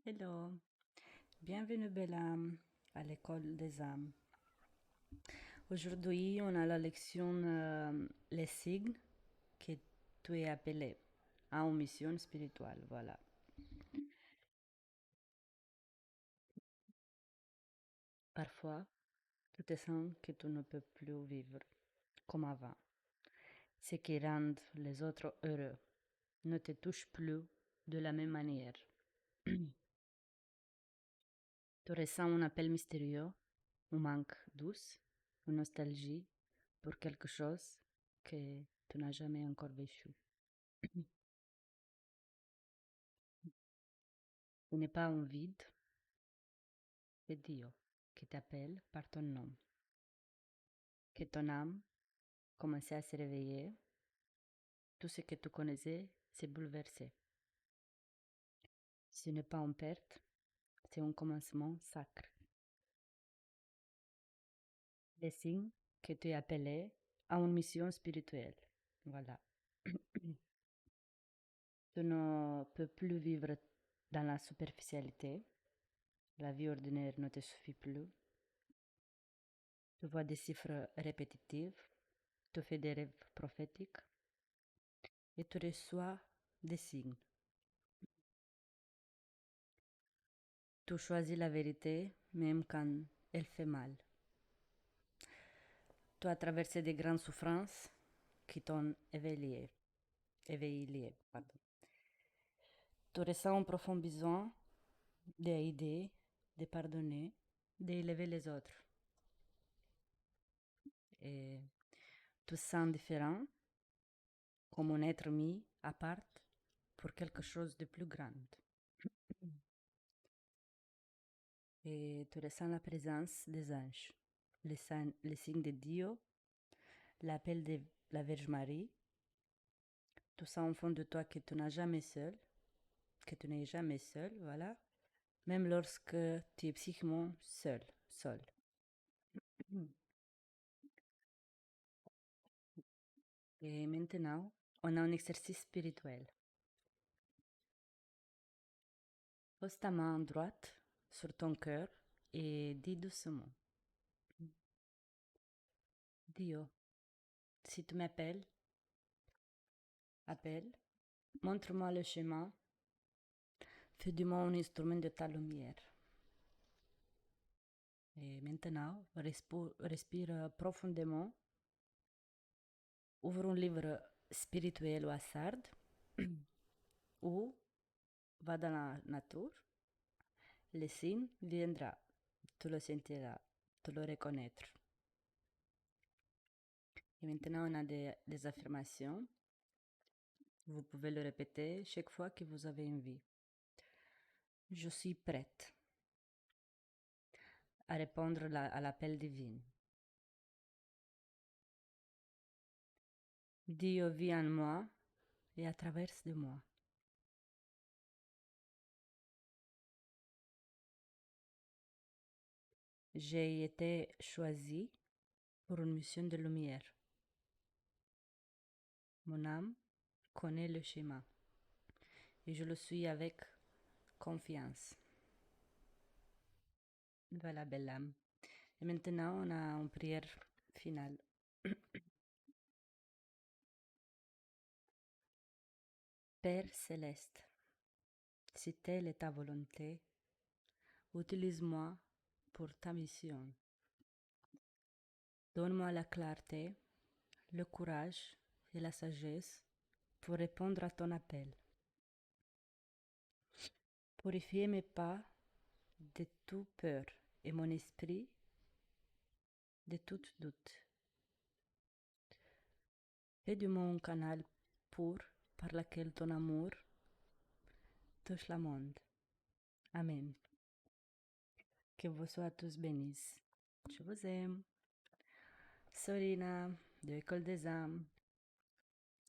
Hello, bienvenue belle âme à l'école des âmes. Aujourd'hui, on a la lection Les signes que tu es appelé à une mission spirituelle. Voilà. Parfois, tu te sens que tu ne peux plus vivre comme avant. Ce qui rend les autres heureux ne te touche plus de la même manière. Tu ressens un appel mystérieux, un manque douce, une nostalgie pour quelque chose que tu n'as jamais encore vécu. Ce n'est pas un vide, c'est Dieu qui t'appelle par ton nom. Que ton âme commençait à se réveiller, tout ce que tu connaissais s'est bouleversé. Ce n'est pas une perte, c'est un commencement sacré. Les signes que tu es appelé à une mission spirituelle. Voilà. Tu ne peux plus vivre dans la superficialité. La vie ordinaire ne te suffit plus. Tu vois des chiffres répétitifs, tu fais des rêves prophétiques et tu reçois des signes. Tu choisis la vérité même quand elle fait mal. Tu as traversé des grandes souffrances qui t'ont éveillé. Pardon. Tu ressens un profond besoin d'aider, de pardonner, d'élever les autres. Et tu te sens différent, comme un être mis à part pour quelque chose de plus grand. Et tu ressens la présence des anges, les signes de Dieu, l'appel de la Vierge Marie. Tu sens au fond de toi que tu n'es jamais seul, voilà, même lorsque tu es psychiquement seul. Et maintenant, on a un exercice spirituel. Pose ta main droite sur ton cœur et dis doucement: Dieu, si tu m'appelles, appelle, montre-moi le chemin, fais de moi un instrument de ta lumière. Et maintenant, respire profondément, ouvre un livre spirituel au hasard ou va dans la nature. Le signe viendra, tu le sentiras, tu le reconnaître. Et maintenant, on a des affirmations. Vous pouvez le répéter chaque fois que vous avez envie. Je suis prête à répondre à l'appel divin. Dieu vit en moi et à travers de moi. J'ai été choisie pour une mission de lumière. Mon âme connaît le chemin et je le suis avec confiance. Voilà, belle âme. Et maintenant, on a une prière finale. Père céleste, si telle est ta volonté, utilise-moi pour ta mission. Donne-moi la clarté, le courage et la sagesse pour répondre à ton appel. Purifiez mes pas de toute peur et mon esprit de tout doute. Fais de mon canal pur par lequel ton amour touche le monde. Amen. Que vous soyez tous bénis. Je vous aime. Sorina, de l'École des âmes.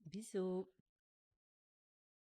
Bisous.